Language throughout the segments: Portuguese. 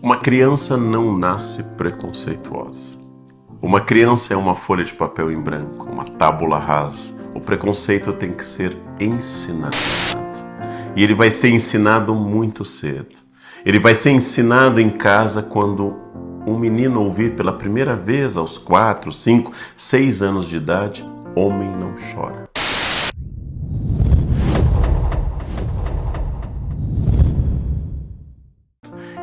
Uma criança não nasce preconceituosa. Uma criança é uma folha de papel em branco, uma tábula rasa. O preconceito tem que ser ensinado. E ele vai ser ensinado muito cedo. Ele vai ser ensinado em casa quando um menino ouvir pela primeira vez aos 4, 5, 6 anos de idade: homem não chora.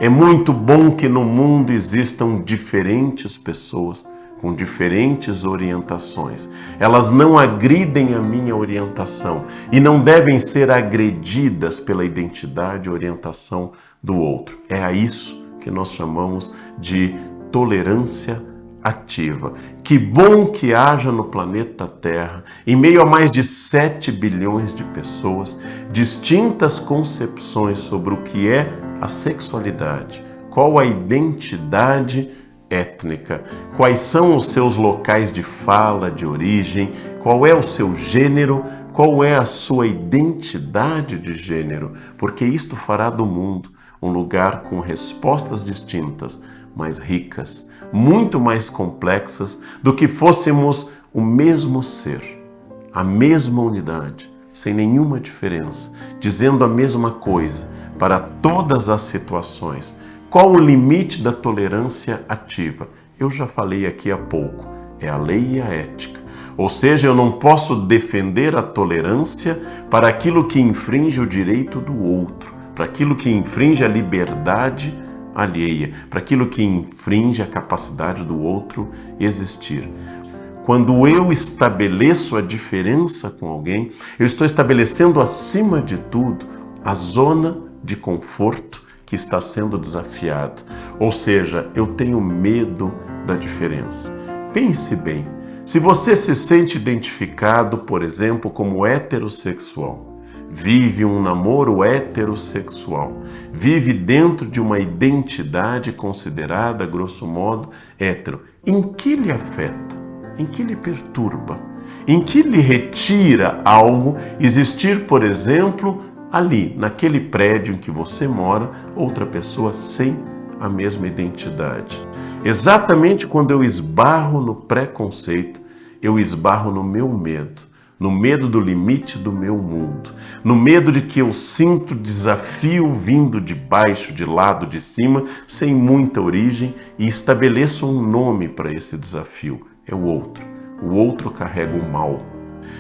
É muito bom que no mundo existam diferentes pessoas com diferentes orientações. Elas não agridem a minha orientação e não devem ser agredidas pela identidade e orientação do outro. É a isso que nós chamamos de tolerância ativa. Que bom que haja no planeta Terra, em meio a mais de 7 bilhões de pessoas, distintas concepções sobre o que é a sexualidade, qual a identidade étnica, quais são os seus locais de fala, de origem, qual é o seu gênero, qual é a sua identidade de gênero, porque isto fará do mundo um lugar com respostas distintas, mais ricas, muito mais complexas do que fôssemos o mesmo ser, a mesma unidade, sem nenhuma diferença, dizendo a mesma coisa para todas as situações. Qual o limite da tolerância ativa? Eu já falei aqui há pouco, é a lei e a ética. Ou seja, eu não posso defender a tolerância para aquilo que infringe o direito do outro, para aquilo que infringe a liberdade alheia, para aquilo que infringe a capacidade do outro existir. Quando eu estabeleço a diferença com alguém, eu estou estabelecendo acima de tudo a zona de conforto que está sendo desafiada. Ou seja, eu tenho medo da diferença. Pense bem, se você se sente identificado, por exemplo, como heterossexual, vive um namoro heterossexual, vive dentro de uma identidade considerada, grosso modo, hétero, em que lhe afeta? Em que lhe perturba? Em que lhe retira algo existir, por exemplo, ali, naquele prédio em que você mora, outra pessoa sem a mesma identidade? Exatamente quando eu esbarro no preconceito, eu esbarro no meu medo, no medo do limite do meu mundo, no medo de que eu sinto desafio vindo de baixo, de lado, de cima, sem muita origem, e estabeleço um nome para esse desafio. É o outro. O outro carrega o mal.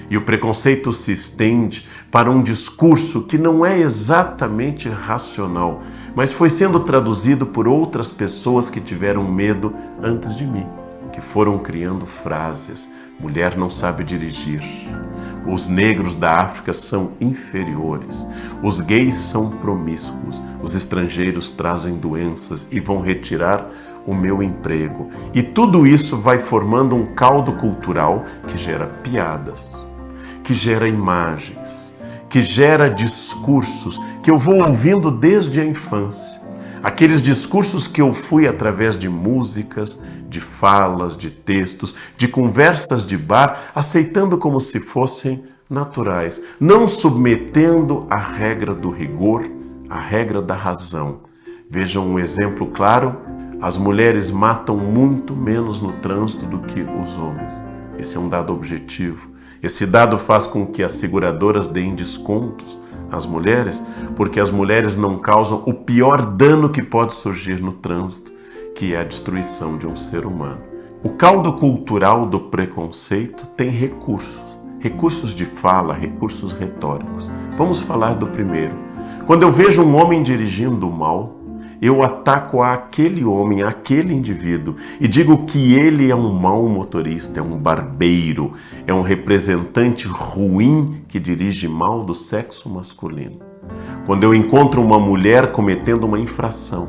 E o preconceito se estende para um discurso que não é exatamente racional, mas foi sendo traduzido por outras pessoas que tiveram medo antes de mim, que foram criando frases. Mulher não sabe dirigir. Os negros da África são inferiores. Os gays são promíscuos. Os estrangeiros trazem doenças e vão retirar o meu emprego. E tudo isso vai formando um caldo cultural que gera piadas, que gera imagens, que gera discursos que eu vou ouvindo desde a infância. Aqueles discursos que eu fui através de músicas, de falas, de textos, de conversas de bar, aceitando como se fossem naturais, não submetendo a regra do rigor, a regra da razão. Vejam um exemplo claro: as mulheres matam muito menos no trânsito do que os homens. Esse é um dado objetivo. Esse dado faz com que as seguradoras deem descontos às mulheres, porque as mulheres não causam o pior dano que pode surgir no trânsito, que é a destruição de um ser humano. O caldo cultural do preconceito tem recursos de fala, recursos retóricos. Vamos falar do primeiro. Quando eu vejo um homem dirigindo mal, eu ataco aquele homem, aquele indivíduo, e digo que ele é um mau motorista, é um barbeiro, é um representante ruim que dirige mal do sexo masculino. Quando eu encontro uma mulher cometendo uma infração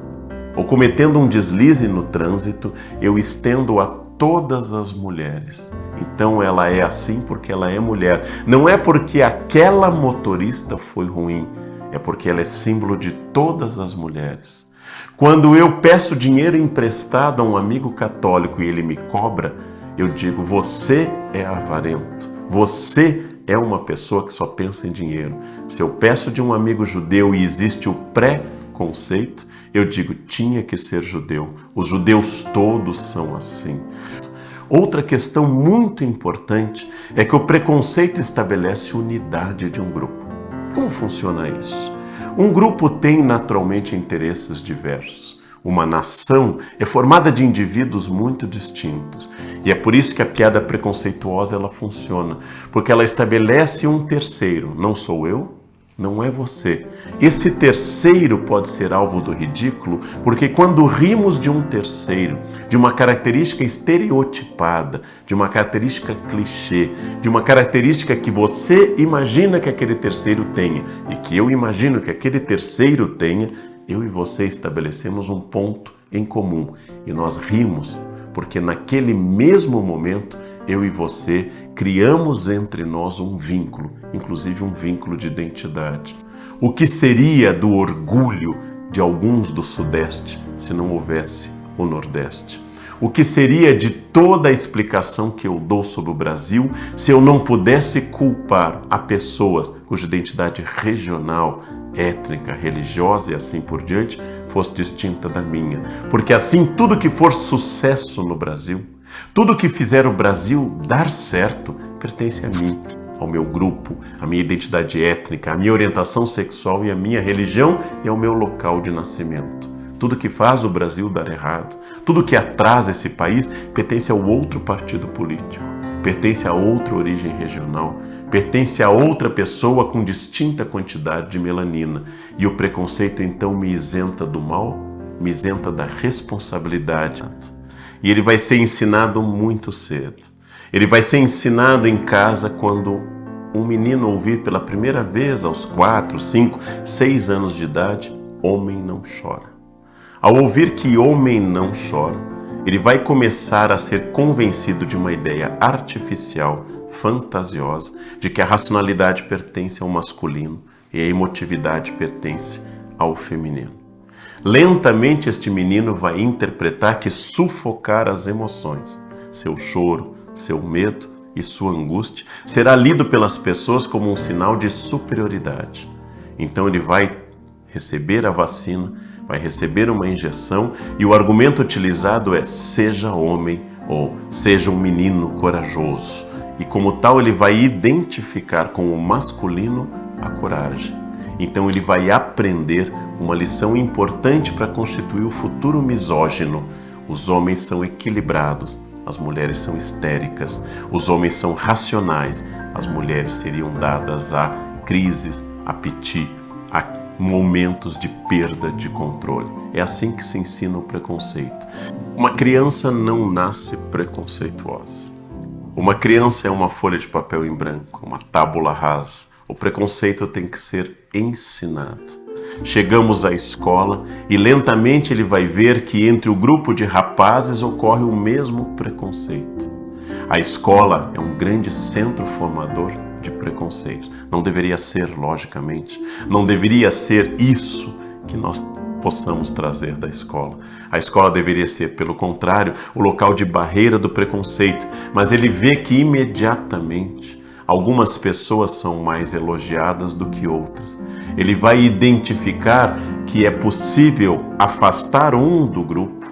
ou cometendo um deslize no trânsito, eu estendo a todas as mulheres. Então ela é assim porque ela é mulher. Não é porque aquela motorista foi ruim, é porque ela é símbolo de todas as mulheres. Quando eu peço dinheiro emprestado a um amigo católico e ele me cobra, eu digo: você é avarento, você é uma pessoa que só pensa em dinheiro. Se eu peço de um amigo judeu e existe o preconceito, eu digo, tinha que ser judeu. Os judeus todos são assim. Outra questão muito importante é que o preconceito estabelece unidade de um grupo. Como funciona isso? Um grupo tem naturalmente interesses diversos. Uma nação é formada de indivíduos muito distintos. E é por isso que a piada preconceituosa ela funciona, porque ela estabelece um terceiro. Não sou eu, não é você. Esse terceiro pode ser alvo do ridículo, porque quando rimos de um terceiro, de uma característica estereotipada, de uma característica clichê, de uma característica que você imagina que aquele terceiro tenha e que eu imagino que aquele terceiro tenha, eu e você estabelecemos um ponto em comum e nós rimos, porque naquele mesmo momento eu e você criamos entre nós um vínculo, inclusive um vínculo de identidade. O que seria do orgulho de alguns do Sudeste se não houvesse o Nordeste? O que seria de toda a explicação que eu dou sobre o Brasil se eu não pudesse culpar a pessoas cuja identidade regional, étnica, religiosa e assim por diante fosse distinta da minha? Porque assim tudo que for sucesso no Brasil, tudo que fizer o Brasil dar certo, pertence a mim, ao meu grupo, à minha identidade étnica, à minha orientação sexual e à minha religião e ao meu local de nascimento. Tudo que faz o Brasil dar errado, tudo que atrasa esse país, pertence a outro partido político, pertence a outra origem regional, pertence a outra pessoa com distinta quantidade de melanina. E o preconceito então me isenta do mal, me isenta da responsabilidade. E ele vai ser ensinado muito cedo. Ele vai ser ensinado em casa quando um menino ouvir pela primeira vez aos 4, 5, 6 anos de idade, homem não chora. Ao ouvir que homem não chora, ele vai começar a ser convencido de uma ideia artificial, fantasiosa, de que a racionalidade pertence ao masculino e a emotividade pertence ao feminino. Lentamente este menino vai interpretar que sufocar as emoções, seu choro, seu medo e sua angústia, será lido pelas pessoas como um sinal de superioridade. Então ele vai receber a vacina, vai receber uma injeção e o argumento utilizado é seja homem ou seja um menino corajoso. E como tal ele vai identificar com o masculino a coragem. Então ele vai aprender uma lição importante para constituir o futuro misógino. Os homens são equilibrados, as mulheres são histéricas. Os homens são racionais, as mulheres seriam dadas a crises, a piti, a momentos de perda de controle. É assim que se ensina o preconceito. Uma criança não nasce preconceituosa. Uma criança é uma folha de papel em branco, uma tábula rasa. O preconceito tem que ser ensinado. Chegamos à escola e lentamente ele vai ver que entre o grupo de rapazes ocorre o mesmo preconceito. A escola é um grande centro formador de preconceito. Não deveria ser, logicamente. Não deveria ser isso que nós possamos trazer da escola. A escola deveria ser, pelo contrário, o local de barreira do preconceito. Mas ele vê que imediatamente algumas pessoas são mais elogiadas do que outras. Ele vai identificar que é possível afastar um do grupo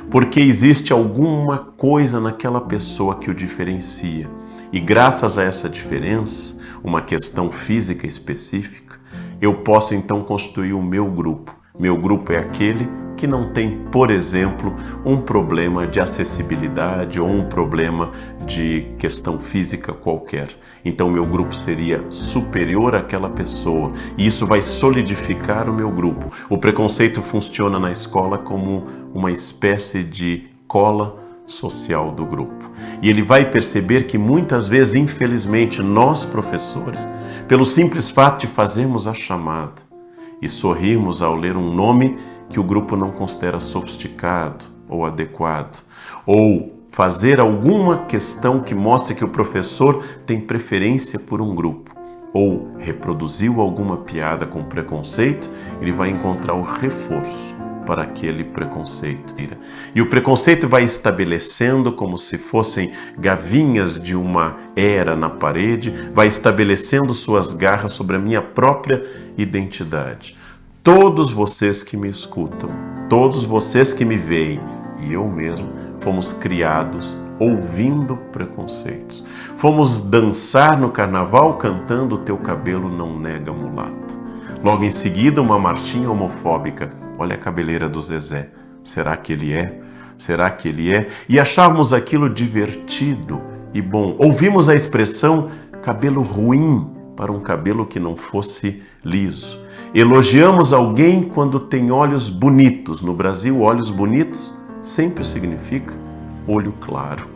porque existe alguma coisa naquela pessoa que o diferencia. E graças a essa diferença, uma questão física específica, eu posso então constituir o meu grupo. Meu grupo é aquele que não tem, por exemplo, um problema de acessibilidade ou um problema de questão física qualquer. Então, meu grupo seria superior àquela pessoa e isso vai solidificar o meu grupo. O preconceito funciona na escola como uma espécie de cola social do grupo. E ele vai perceber que muitas vezes, infelizmente, nós professores, pelo simples fato de fazermos a chamada e sorrirmos ao ler um nome que o grupo não considera sofisticado ou adequado, ou fazer alguma questão que mostre que o professor tem preferência por um grupo, ou reproduziu alguma piada com preconceito, ele vai encontrar o reforço para aquele preconceito. E o preconceito vai estabelecendo como se fossem gavinhas de uma era na parede, vai estabelecendo suas garras sobre a minha própria identidade. Todos vocês que me escutam, Todos vocês que me veem e eu mesmo fomos criados ouvindo preconceitos. Fomos dançar no carnaval cantando "Teu cabelo não nega mulata". Logo em seguida, uma marchinha homofóbica. Olha a cabeleira do Zezé. Será que ele é? Será que ele é? E achávamos aquilo divertido e bom. Ouvimos a expressão cabelo ruim para um cabelo que não fosse liso. Elogiamos alguém quando tem olhos bonitos. No Brasil, olhos bonitos sempre significa olho claro.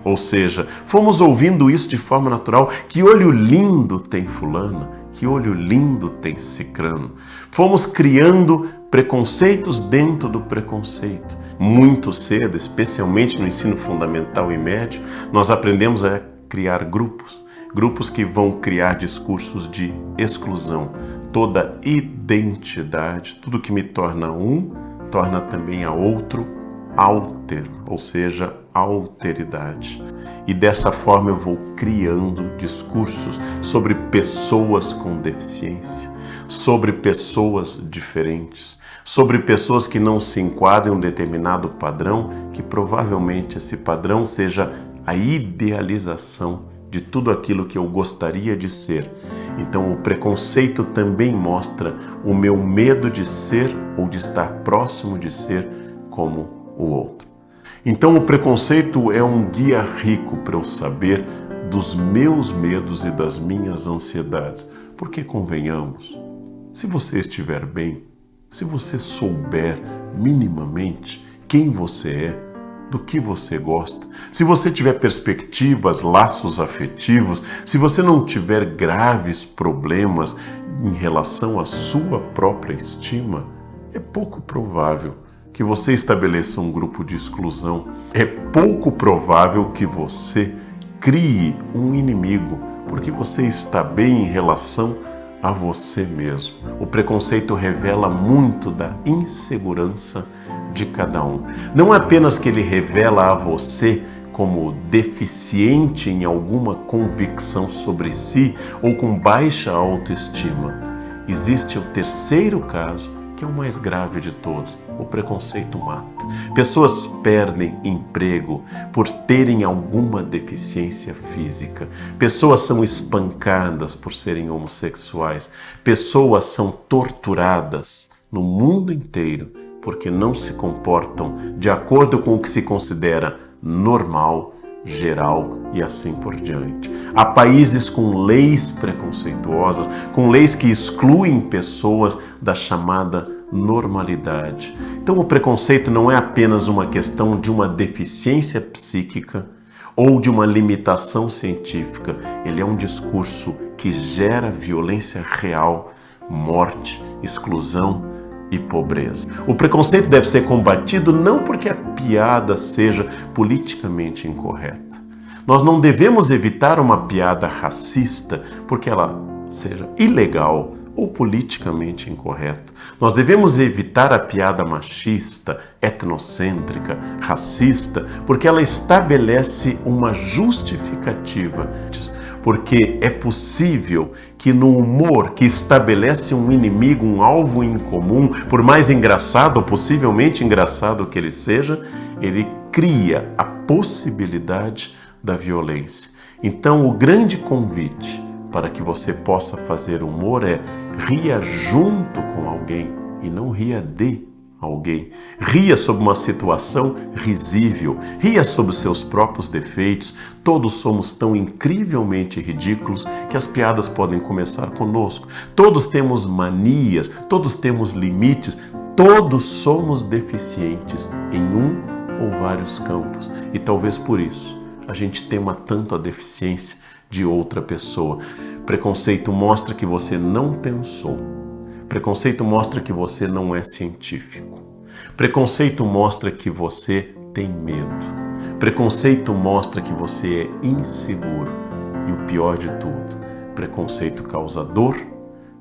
Ou seja, fomos ouvindo isso de forma natural. Que olho lindo tem fulana, que olho lindo tem cicrano. Fomos criando preconceitos dentro do preconceito. Muito cedo, especialmente no ensino fundamental e médio, nós aprendemos a criar grupos. Grupos que vão criar discursos de exclusão. Toda identidade, tudo que me torna um, torna também a outro alter, ou seja, alteridade. E dessa forma eu vou criando discursos sobre pessoas com deficiência, sobre pessoas diferentes, sobre pessoas que não se enquadram em um determinado padrão, que provavelmente esse padrão seja a idealização de tudo aquilo que eu gostaria de ser. Então o preconceito também mostra o meu medo de ser ou de estar próximo de ser como o outro. Então o preconceito é um guia rico para eu saber dos meus medos e das minhas ansiedades. Porque convenhamos, se você estiver bem, se você souber minimamente quem você é, do que você gosta, se você tiver perspectivas, laços afetivos, se você não tiver graves problemas em relação à sua própria estima, é pouco provável que você estabeleça um grupo de exclusão. É pouco provável que você crie um inimigo, porque você está bem em relação a você mesmo. O preconceito revela muito da insegurança de cada um. Não é apenas que ele revela a você como deficiente em alguma convicção sobre si ou com baixa autoestima. Existe o terceiro caso, que é o mais grave de todos. O preconceito mata. Pessoas perdem emprego por terem alguma deficiência física. Pessoas são espancadas por serem homossexuais. Pessoas são torturadas no mundo inteiro porque não se comportam de acordo com o que se considera normal, geral e assim por diante. Há países com leis preconceituosas, com leis que excluem pessoas da chamada normalidade. Então o preconceito não é apenas uma questão de uma deficiência psíquica ou de uma limitação científica. Ele é um discurso que gera violência real, morte, exclusão e pobreza. O preconceito deve ser combatido não porque a piada seja politicamente incorreta. Nós não devemos evitar uma piada racista porque ela seja ilegal ou politicamente incorreta. Nós devemos evitar a piada machista, etnocêntrica, racista, porque ela estabelece uma justificativa. Porque é possível que no humor que estabelece um inimigo, um alvo em comum, por mais engraçado ou possivelmente engraçado que ele seja, ele cria a possibilidade da violência. Então o grande convite para que você possa fazer humor é ria junto com alguém e não ria de alguém. Ria sobre uma situação risível, ria sobre seus próprios defeitos. Todos somos tão incrivelmente ridículos que as piadas podem começar conosco. Todos temos manias, todos temos limites, todos somos deficientes em um ou vários campos. E talvez por isso a gente tema tanto a deficiência de outra pessoa. Preconceito mostra que você não pensou. Preconceito mostra que você não é científico. Preconceito mostra que você tem medo. Preconceito mostra que você é inseguro. E o pior de tudo, preconceito causa dor,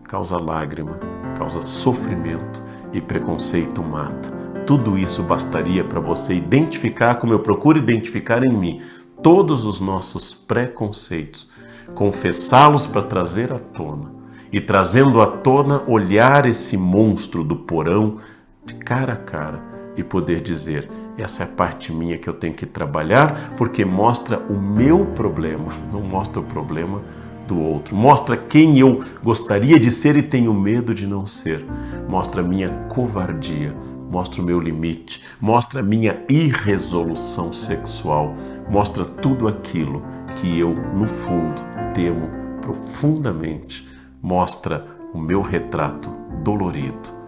causa lágrima, causa sofrimento e preconceito mata. Tudo isso bastaria para você identificar, como eu procuro identificar em mim, todos os nossos preconceitos, confessá-los para trazer à tona. E trazendo à tona, olhar esse monstro do porão de cara a cara e poder dizer: essa é a parte minha que eu tenho que trabalhar, porque mostra o meu problema, não mostra o problema do outro. Mostra quem eu gostaria de ser e tenho medo de não ser. Mostra a minha covardia, mostra o meu limite, mostra a minha irresolução sexual, mostra tudo aquilo que eu, no fundo, temo profundamente. Mostra o meu retrato dolorido